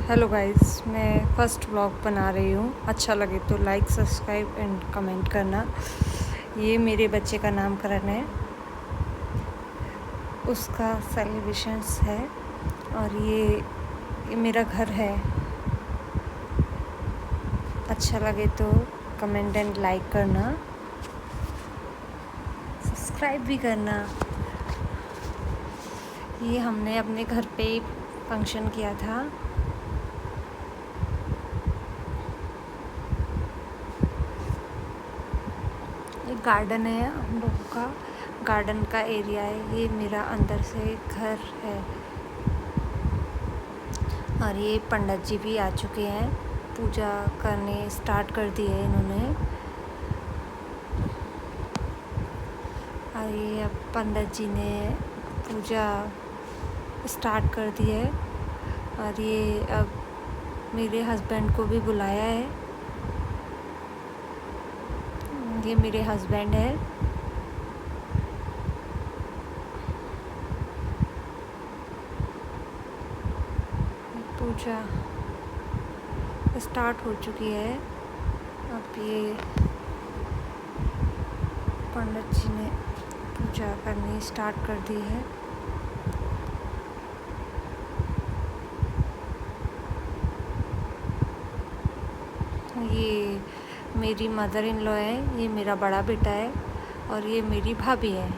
Hello guys, मैं first vlog बना रही हूँ। अच्छा लगे तो लाइक, सब्सक्राइब एंड कमेंट करना। ये मेरे बच्चे का नामकरण है, उसका सेलिब्रेशंस है और ये मेरा घर है। अच्छा लगे तो कमेंट एंड लाइक करना, सब्सक्राइब भी करना। ये हमने अपने घर पे फंक्शन किया था। एक गार्डन है हम लोगों का, गार्डन का एरिया है। ये मेरा अंदर से घर है और ये पंडित जी भी आ चुके हैं, पूजा करने स्टार्ट कर दी है इन्होंने। और ये अब पंडित जी ने पूजा स्टार्ट कर दी है और ये अब मेरे हस्बैंड को भी बुलाया है। ये मेरे हस्बैंड है। पूजा स्टार्ट हो चुकी है। अब ये पंडित जी ने पूजा करनी स्टार्ट कर दी है। ये मेरी मदर इन लॉ है, ये मेरा बड़ा बेटा है और ये मेरी भाभी है।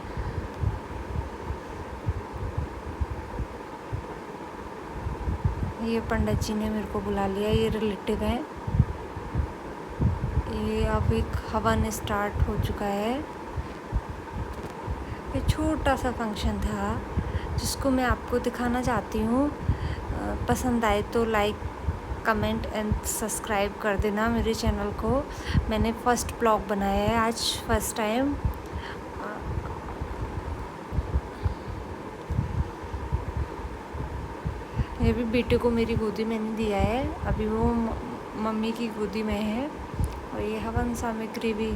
ये पंडित जी ने मेरे को बुला लिया, ये रिलेटिव है। ये अब एक हवन स्टार्ट हो चुका है। ये छोटा सा फंक्शन था जिसको मैं आपको दिखाना चाहती हूँ। पसंद आए तो लाइक, कमेंट एंड सब्सक्राइब कर देना मेरे चैनल को। मैंने फर्स्ट ब्लॉग बनाया है आज, फर्स्ट टाइम। ये भी बेटे को मेरी गोदी में नहीं दिया है, अभी वो मम्मी की गोदी में है। और ये हवन सामग्री भी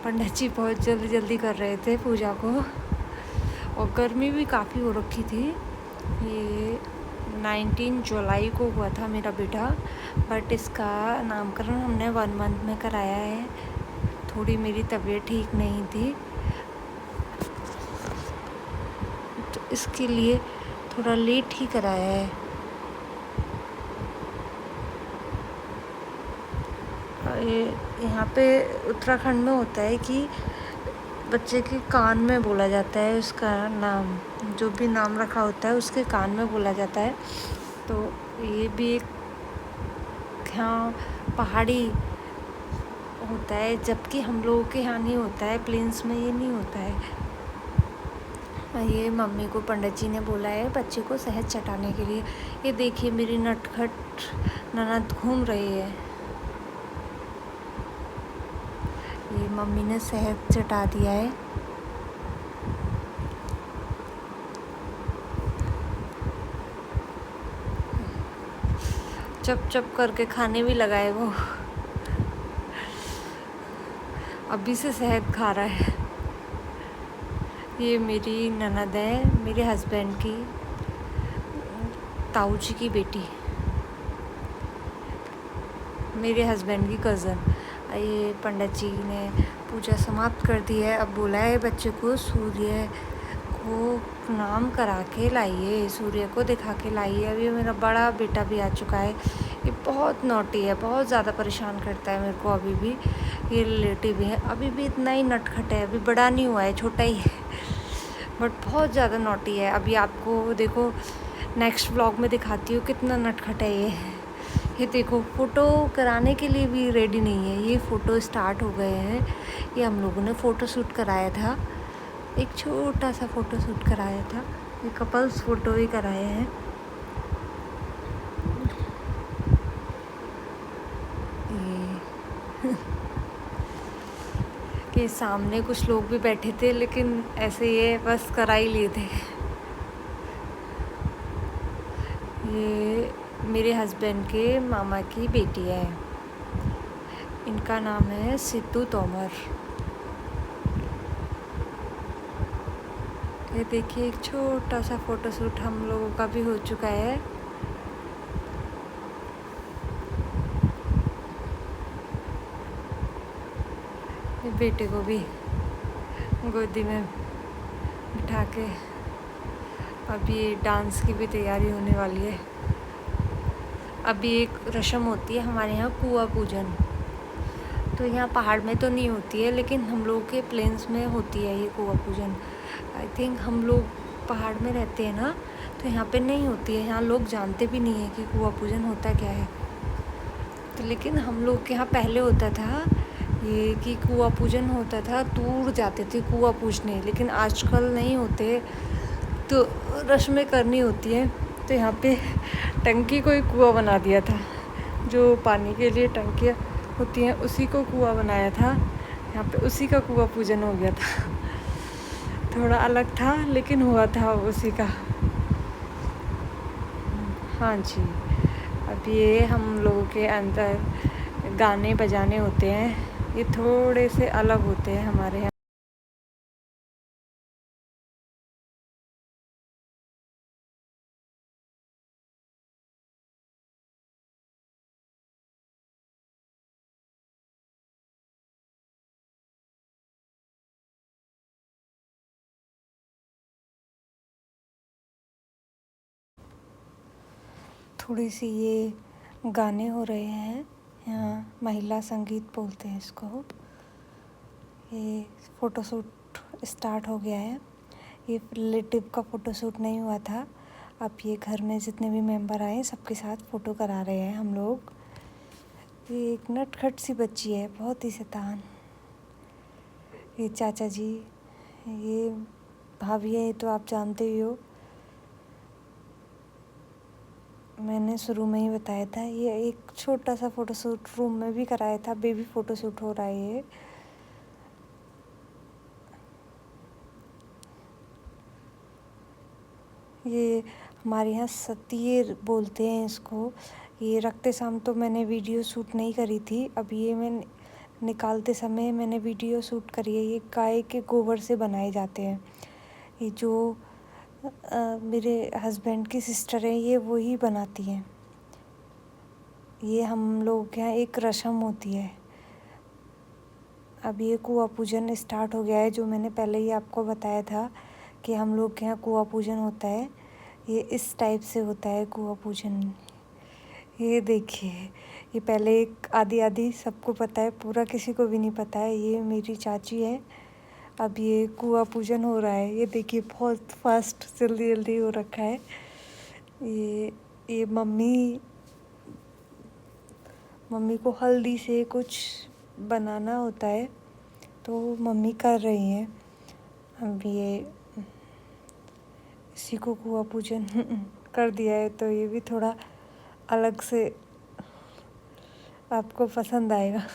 पंडित जी बहुत जल्दी जल्दी कर रहे थे पूजा को, और गर्मी भी काफ़ी हो रखी थी। ये 19 जुलाई को हुआ था मेरा बेटा, बट इसका नामकरण हमने 1 मंथ में कराया है। थोड़ी मेरी तबीयत ठीक नहीं थी तो इसके लिए थोड़ा लेट ही कराया है। यहाँ पे उत्तराखंड में होता है कि बच्चे के कान में बोला जाता है उसका नाम, जो भी नाम रखा होता है उसके कान में बोला जाता है। तो ये भी एक यहाँ पहाड़ी होता है, जबकि हम लोगों के यहाँ नहीं होता है, प्लेन्स में ये नहीं होता है। ये मम्मी को पंडित जी ने बोला है बच्चे को शहद चटाने के लिए। ये देखिए मेरी नटखट ननद घूम रही है। ये मम्मी ने शहद चटा दिया है। चप चप करके खाने भी लगाए वो, अभी से शहद खा रहा है। ये मेरी ननद है, मेरे हस्बैंड की ताऊ जी की बेटी, मेरे हस्बैंड की कज़न। ये पंडित जी ने पूजा समाप्त कर दी है। अब बोला है बच्चे को सूर्य को नाम करा के लाइए, सूर्य को दिखा के लाइए। अभी मेरा बड़ा बेटा भी आ चुका है। ये बहुत नॉटी है, बहुत ज़्यादा परेशान करता है मेरे को अभी भी। ये रिलेटिव है, अभी भी इतना ही नटखट है, अभी बड़ा नहीं हुआ है, छोटा ही है, बट बहुत ज़्यादा नॉटी है। अभी आपको देखो नेक्स्ट व्लॉग में दिखाती हूँ कितना नटखट है ये देखो, फ़ोटो कराने के लिए भी रेडी नहीं है। ये फ़ोटो स्टार्ट हो गए हैं। ये हम लोगों ने फ़ोटो शूट कराया था, एक छोटा सा फ़ोटो शूट कराया था। ये कपल्स फ़ोटो ही कराए हैं। ये सामने कुछ लोग भी बैठे थे, लेकिन ऐसे ये बस करा ही लिए थे। ये मेरे हस्बैंड के मामा की बेटी है, इनका नाम है सिद्धू तोमर। ये देखिए एक छोटा सा फ़ोटो शूट हम लोगों का भी हो चुका है। ये बेटे को भी गोदी में बिठा के अभी डांस की भी तैयारी होने वाली है। अभी एक रस्म होती है हमारे यहाँ, कुआं पूजन। तो यहाँ पहाड़ में तो नहीं होती है, लेकिन हम लोग के प्लेन्स में होती है ये कुआं पूजन। आई थिंक हम लोग पहाड़ में रहते हैं ना, तो यहाँ पे नहीं होती है। यहाँ लोग जानते भी नहीं है कि कुआं पूजन होता क्या है। तो लेकिन हम लोग के यहाँ पहले होता था ये कि कुआं पूजन होता था, दूर जाते थे कुआं पूजने। लेकिन आजकल नहीं होते, तो रस्में करनी होती है। तो यहाँ पे टंकी को एक कुआं बना दिया था, जो पानी के लिए टंकियाँ होती हैं उसी को कुआं बनाया था। यहाँ पे उसी का कुआं पूजन हो गया था। थोड़ा अलग था लेकिन हुआ था उसी का। हाँ जी, अब ये हम लोगों के अंदर गाने बजाने होते हैं, ये थोड़े से अलग होते हैं हमारे यहाँ। थोड़ी सी ये गाने हो रहे हैं यहाँ, महिला संगीत बोलते हैं इसको। ये फ़ोटोशूट स्टार्ट हो गया है। ये रिलेटिव का फ़ोटोशूट नहीं हुआ था। अब ये घर में जितने भी मेंबर आए सबके साथ फ़ोटो करा रहे हैं हम लोग। ये एक नटखट सी बच्ची है, बहुत ही शैतान। ये चाचा जी, ये भाभी है, ये तो आप जानते ही हो, मैंने शुरू में ही बताया था। ये एक छोटा सा फ़ोटोशूट रूम में भी कराया था, बेबी फ़ोटोशूट हो रहा है ये हमारे यहाँ सतीर बोलते हैं इसको। ये रखते शाम तो मैंने वीडियो शूट नहीं करी थी, अब ये मैं निकालते समय मैंने वीडियो शूट करी है। ये गाय के गोबर से बनाए जाते हैं। ये जो मेरे हस्बैंड की सिस्टर है, ये वही बनाती हैं। ये हम लोग के यहाँ एक रस्म होती है। अब ये कुआं पूजन स्टार्ट हो गया है, जो मैंने पहले ही आपको बताया था कि हम लोग के यहाँ कुआं पूजन होता है। ये इस टाइप से होता है कुआं पूजन। ये देखिए, ये पहले एक आधी सबको पता है, पूरा किसी को भी नहीं पता है। ये मेरी चाची है। अब ये कुआं पूजन हो रहा है। ये देखिए बहुत फास्ट जल्दी जल्दी हो रखा है। ये मम्मी को हल्दी से कुछ बनाना होता है, तो मम्मी कर रही हैं। अब ये इसी को कुआं पूजन कर दिया है, तो ये भी थोड़ा अलग से आपको पसंद आएगा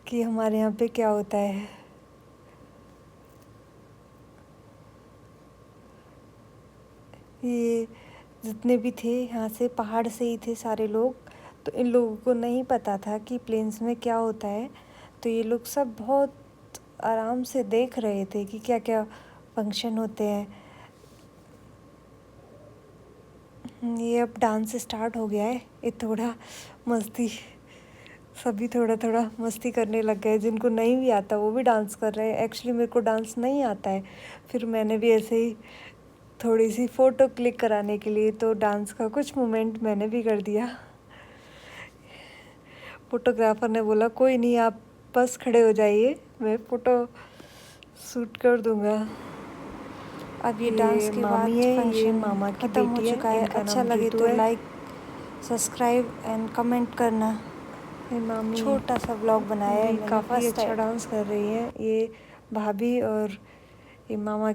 कि हमारे यहाँ पे क्या होता है। ये जितने भी थे यहाँ से पहाड़ से ही थे सारे लोग, तो इन लोगों को नहीं पता था कि प्लेन्स में क्या होता है। तो ये लोग सब बहुत आराम से देख रहे थे कि क्या क्या फंक्शन होते हैं। ये अब डांस स्टार्ट हो गया है। ये थोड़ा मस्ती, सभी थोड़ा थोड़ा मस्ती करने लग गए। जिनको नहीं भी आता वो भी डांस कर रहे हैं। एक्चुअली मेरे को डांस नहीं आता है, फिर मैंने भी ऐसे ही थोड़ी सी फ़ोटो क्लिक कराने के लिए तो डांस का कुछ मोमेंट मैंने भी कर दिया। फोटोग्राफर ने बोला कोई नहीं, आप बस खड़े हो जाइए, मैं फ़ोटो शूट कर दूँगा। अब ये डांस के बाद फंक्शन मामा की खत्म हो चुका है। अच्छा लगे तो लाइक, सब्सक्राइब एंड कमेंट करना। ये मामी छोटा सा व्लॉग बनाया है, काफ़ी अच्छा डांस कर रही है ये भाभी और ये मामा।